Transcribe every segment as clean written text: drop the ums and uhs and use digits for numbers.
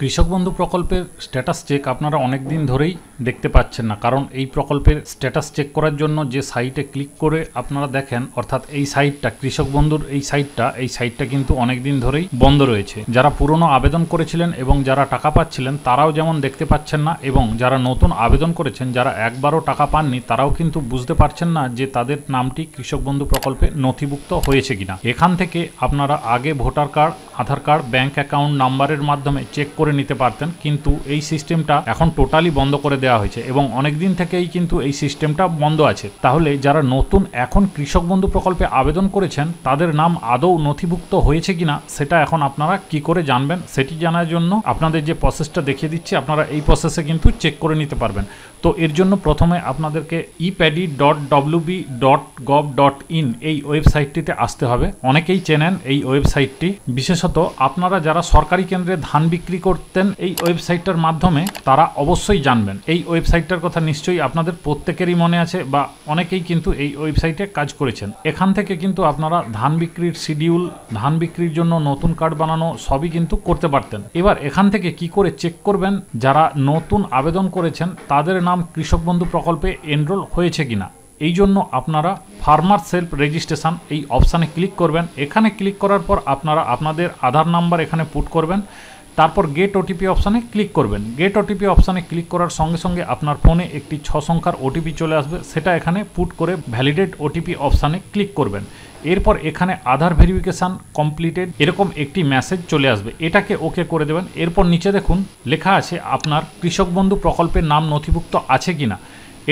কৃষক বন্ধু প্রকল্পের স্ট্যাটাস চেক আপনারা অনেক দিন ধরেই দেখতে পাচ্ছেন না, কারণ এই প্রকল্পের স্ট্যাটাস চেক করার জন্য যে সাইটে ক্লিক করে আপনারা দেখেন, অর্থাৎ এই সাইটটা কৃষক বন্ধুর এই সাইটটা কিন্তু অনেক দিন ধরেই বন্ধ রয়েছে। যারা পুরনো আবেদন করেছিলেন এবং যারা টাকা পাচ্ছিলেন তারাও যেমন দেখতে পাচ্ছেন না, এবং যারা নতুন আবেদন করেছেন যারা একবারও টাকা পাননি তারাও কিন্তু বুঝতে পারছেন না যে তাদের নামটি কৃষক বন্ধু প্রকল্পে নথিভুক্ত হয়েছে কিনা। এখান থেকে আপনারা আগে ভোটার কার্ড, আধার কার্ড, ব্যাংক অ্যাকাউন্ট নাম্বারের মাধ্যমে চেক করে নিতে পারতেন, কিন্তু এই সিস্টেমটা এখন টোটালি বন্ধ করে দেওয়া হয়েছে এবং অনেক দিন থেকেই কিন্তু এই সিস্টেমটা বন্ধ আছে। তাহলে যারা নতুন এখন কৃষক বন্ধু প্রকল্পে আবেদন করেছেন তাদের নাম আদৌ নথিভুক্ত হয়েছে কিনা সেটা এখন আপনারা কি করে জানবেন, সেটি জানার জন্য আপনাদের যে প্রসেসটা দেখিয়ে দিচ্ছি আপনারা এই প্রসেসে কিন্তু চেক করে নিতে পারবেন। তো এর জন্য প্রথমে আপনাদেরকে epaddy.wb.gov.in এই ওয়েবসাইটটিতে আসতে হবে। অনেকেই চেনেন এই ওয়েবসাইটটি, বিশেষত আপনারা যারা সরকারি কেন্দ্রে ধান বিক্রি করতেন এই ওয়েবসাইটটার মাধ্যমে তারা অবশ্যই জানবেন। এই ওয়েবসাইটটার কথা নিশ্চয়ই আপনাদের প্রত্যেকেরই মনে আছে বা অনেকেই কিন্তু এই ওয়েবসাইটে কাজ করেছেন। এখান থেকে কিন্তু আপনারা ধান বিক্রির শিডিউল, ধান বিক্রির জন্য নতুন কার্ড বানানো সবই কিন্তু করতে পারতেন। এবার এখান থেকে কি করে চেক করবেন যারা নতুন আবেদন করেছেন তাদের নাম কৃষক বন্ধু প্রকল্পে এনরোল হয়েছে কিনা। এই জন্য আপনারা ফার্মার সেলফ রেজিস্ট্রেশন এই অপশানে ক্লিক করবেন। এখানে ক্লিক করার পর আপনারা আপনাদের আধার নাম্বার এখানে পুট করবেন, তারপর গেট ওটিপি অপশানে ক্লিক করবেন। গেট ওটিপি অপশানে ক্লিক করার সঙ্গে সঙ্গে আপনার ফোনে একটি 6 সংখ্যার ওটিপি চলে আসবে, সেটা এখানে পুট করে ভ্যালিডেট ওটিপি অপশানে ক্লিক করবেন। এরপর এখানে আধার ভেরিফিকেশান কমপ্লিটেড এরকম একটি মেসেজ চলে আসবে, এটাকে ওকে করে দেবেন। এরপর নিচে দেখুন লেখা আছে আপনার কৃষক বন্ধু প্রকল্পের নাম নথিভুক্ত আছে কিনা,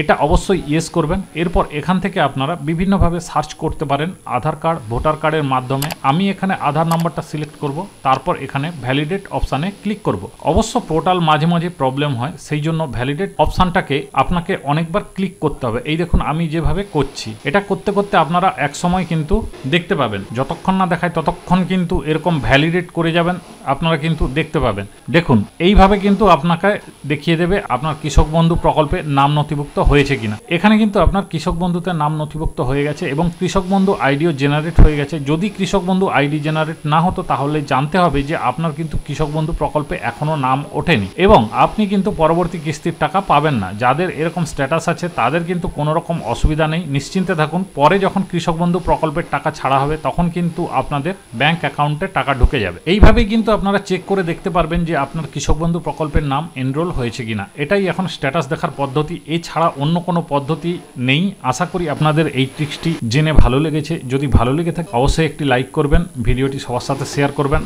এটা অবশ্যই ইয়েস করবেন। এরপর এখান থেকে আপনারা বিভিন্নভাবে সার্চ করতে পারেন আধার কার্ড, ভোটার কার্ডের মাধ্যমে। আমি এখানে আধার নাম্বারটা সিলেক্ট করব, তারপর এখানে ভ্যালিডেট অপশানে ক্লিক করব। অবশ্য পোর্টাল মাঝে মাঝে প্রবলেম হয়, সেই জন্য ভ্যালিডেট অপশানটাকে আপনাকে অনেকবার ক্লিক করতে হবে। এই দেখুন আমি যেভাবে করছি, এটা করতে করতে আপনারা এক সময় কিন্তু দেখতে পাবেন, যতক্ষণ না দেখায় ততক্ষণ কিন্তু এরকম ভ্যালিডেট করে যাবেন, আপনারা কিন্তু দেখতে পাবেন। দেখুন এইভাবে কিন্তু আপনাকে দেখিয়ে দেবে আপনার কৃষক বন্ধু প্রকল্পে নাম নথিভুক্ত হয়েছে কিনা। এখানে কিন্তু আপনার কৃষক বন্ধুতে নাম নথিভুক্ত হয়ে গেছে এবং কৃষক বন্ধু আইডিও জেনারেট হয়ে গেছে। যদি কৃষক বন্ধু আইডি জেনারেট না হতো তাহলে জানতে হবে যে আপনার কিন্তু কৃষক বন্ধু প্রকল্পে এখনো নাম ওঠেনি এবং আপনি কিন্তু পরবর্তী কিস্তির টাকা পাবেন না। যাদের এরকম স্ট্যাটাস আছে তাদের কিন্তু কোনো রকম অসুবিধা নেই, নিশ্চিন্তে থাকুন। পরে যখন কৃষক বন্ধু প্রকল্পের টাকা ছাড়া হবে তখন কিন্তু আপনাদের ব্যাংক অ্যাকাউন্টে টাকা ঢুকে যাবে। এইভাবেই কিন্তু আপনারা চেক করে দেখতে পারবেন যে আপনার কৃষক বন্ধু প্রকল্পের নাম এনরোল হয়েছে কিনা। এটাই এখন স্ট্যাটাস দেখার পদ্ধতি, এছাড়া অন্য কোনো পদ্ধতি নেই। আশা করি আপনাদের এই ট্রিক্সটি জেনে ভালো লেগেছে। যদি ভালো লেগে থাকে অবশ্যই একটি লাইক করবেন, ভিডিওটি সবার সাথে শেয়ার করবেন।